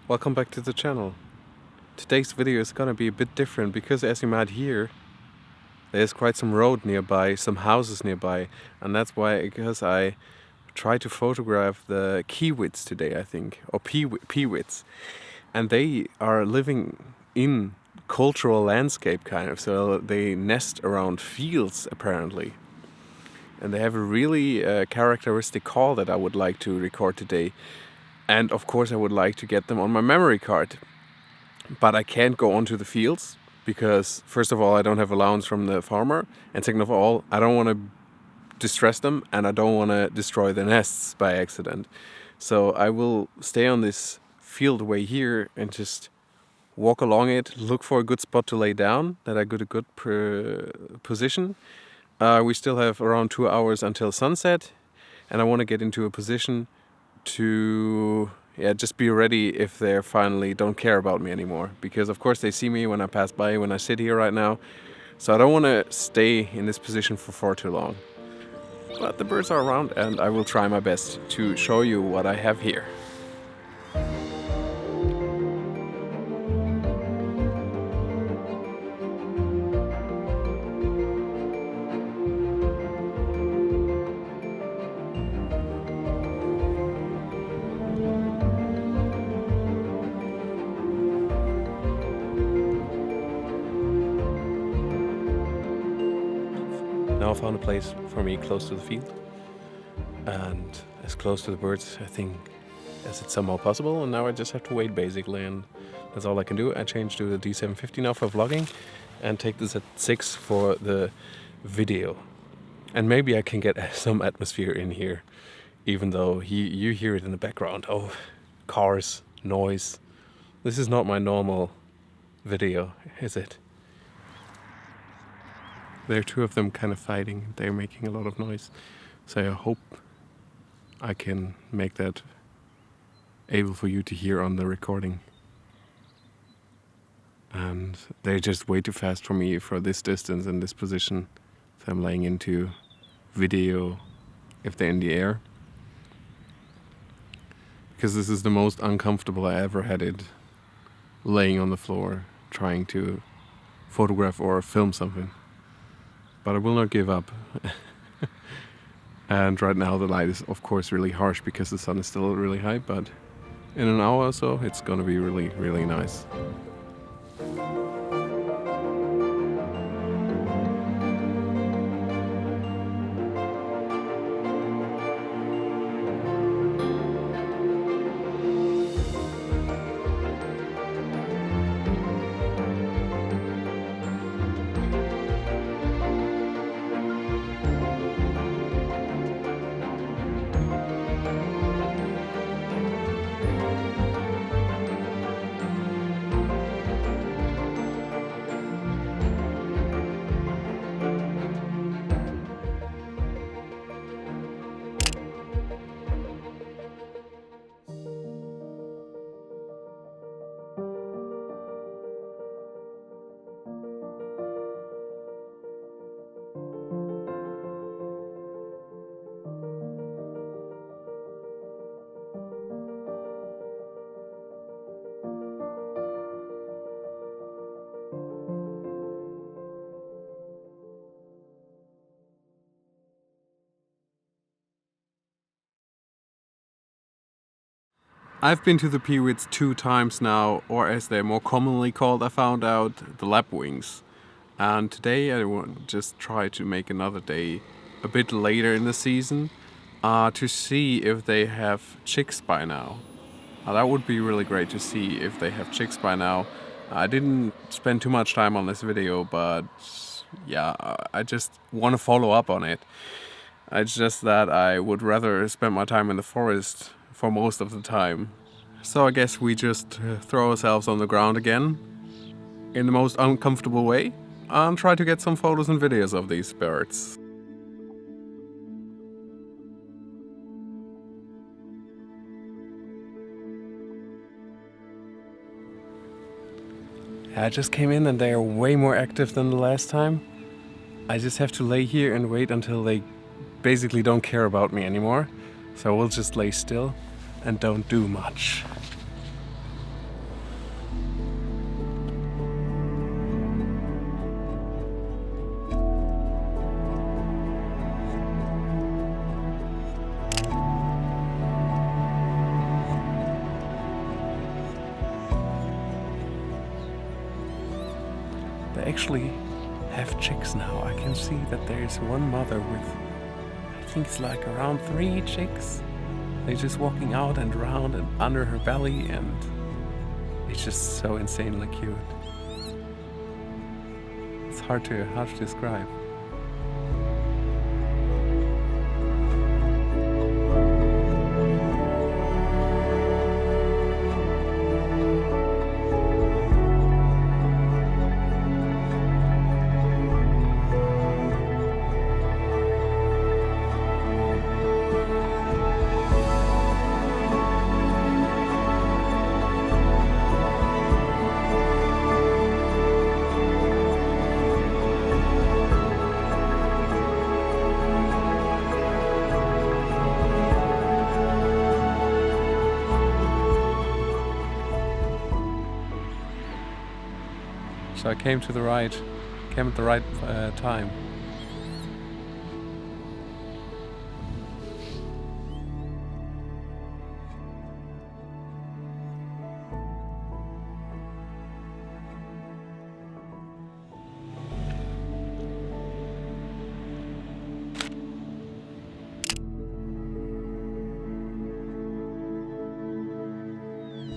Welcome back to the channel. Today's video is gonna be a bit different because, as you might hear, there's quite some road nearby, some houses nearby, and that's why, because I try to photograph the kiwits today, I think, or peewits, and they are living in cultural landscape kind of, so they nest around fields apparently, and they have a really characteristic call that I would like to record today. And of course I would like to get them on my memory card. But I can't go onto the fields because, first of all, I don't have allowance from the farmer, and second of all, I don't want to distress them and I don't want to destroy the nests by accident. So I will stay on this field way here and just walk along it, look for a good spot to lay down, that I get a good position. We still have around 2 hours until sunset, and I want to get into a position to just be ready if they finally don't care about me anymore, because of course they see me when I pass by, when I sit here right now, so I don't want to stay in this position for far too long. But the birds are around and I will try my best to show you what I have here. Now I found a place for me close to the field and as close to the birds, I think, as it's somehow possible, and now I just have to wait basically, and that's all I can do. I changed to the D750 now for vlogging and take the Z6 for the video, and maybe I can get some atmosphere in here, even though you hear it in the background. Oh, cars, noise. This is not my normal video, is it? There are two of them kind of fighting. They're making a lot of noise. So I hope I can make that able for you to hear on the recording. And they're just way too fast for me for this distance and this position. So I'm laying into video if they're in the air. Because this is the most uncomfortable I ever had it, laying on the floor, trying to photograph or film something. But I will not give up. And right now the light is of course really harsh because the sun is still really high, but in an hour or so it's gonna be really, really nice. I've been to the peewits 2 times now, or as they're more commonly called, I found out, the lapwings. And today I want to just try to make another day a bit later in the season to see if they have chicks by now. That would be really great to see if they have chicks by now. I didn't spend too much time on this video, but yeah, I just want to follow up on it. It's just that I would rather spend my time in the forest for most of the time. So I guess we just throw ourselves on the ground again in the most uncomfortable way and try to get some photos and videos of these birds. I just came in and they are way more active than the last time. I just have to lay here and wait until they basically don't care about me anymore. So we'll just lay still and don't do much. actually have chicks now. I can see that there is one mother with, I think it's like around 3 chicks. They're just walking out and around and under her belly, and it's just so insanely cute. It's hard to describe. So I came at the right time.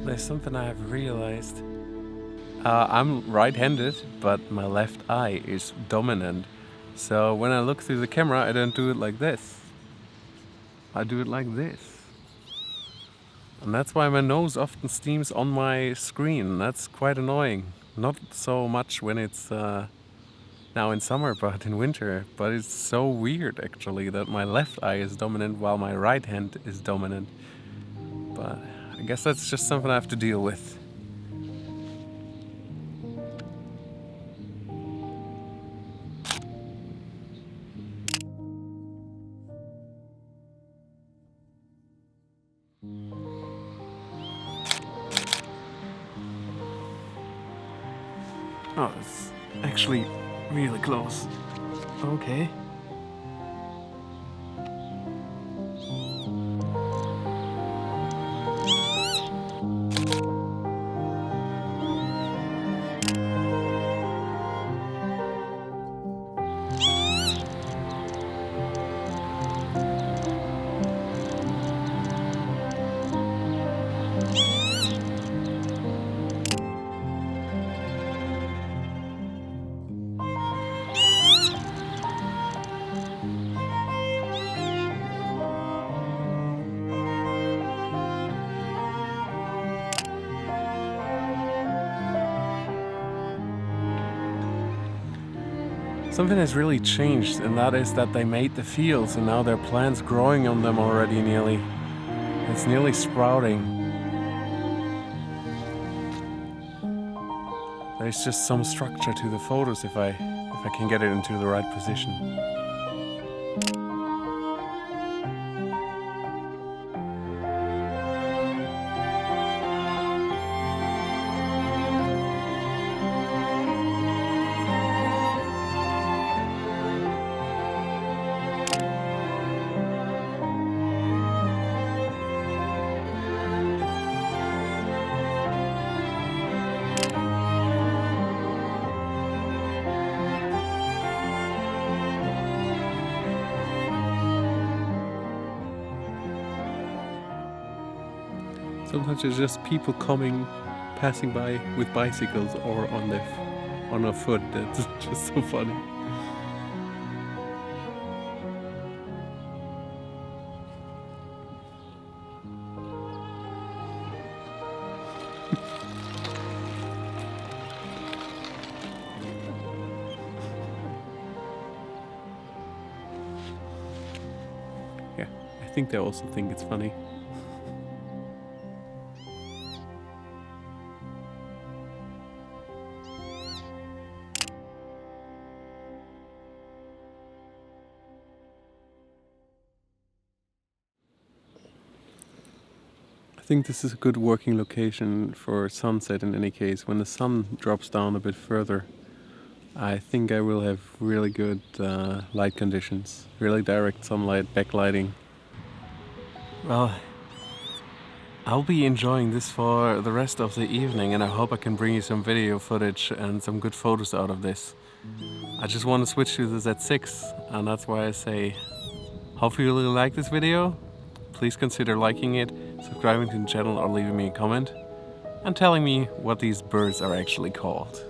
There's something I have realized. I'm right-handed, but my left eye is dominant. So when I look through the camera, I don't do it like this. I do it like this. And that's why my nose often steams on my screen. That's quite annoying. Not so much when it's now in summer, but in winter. But it's so weird, actually, that my left eye is dominant while my right hand is dominant. But I guess that's just something I have to deal with. Oh, it's actually really close. Okay. Something has really changed, and that is that they made the fields and now there are plants growing on them already nearly. It's nearly sprouting. There's just some structure to the photos if I can get it into the right position. Sometimes it's just people passing by with bicycles or on a foot. That's just so funny. Yeah, I think they also think it's funny. I think this is a good working location for sunset in any case. When the sun drops down a bit further, I think I will have really good light conditions, really direct sunlight, backlighting. Well, I'll be enjoying this for the rest of the evening, and I hope I can bring you some video footage and some good photos out of this. I just want to switch to the Z6, and that's why I say, hopefully you really like this video. Please consider liking it, subscribing to the channel, or leaving me a comment and telling me what these birds are actually called.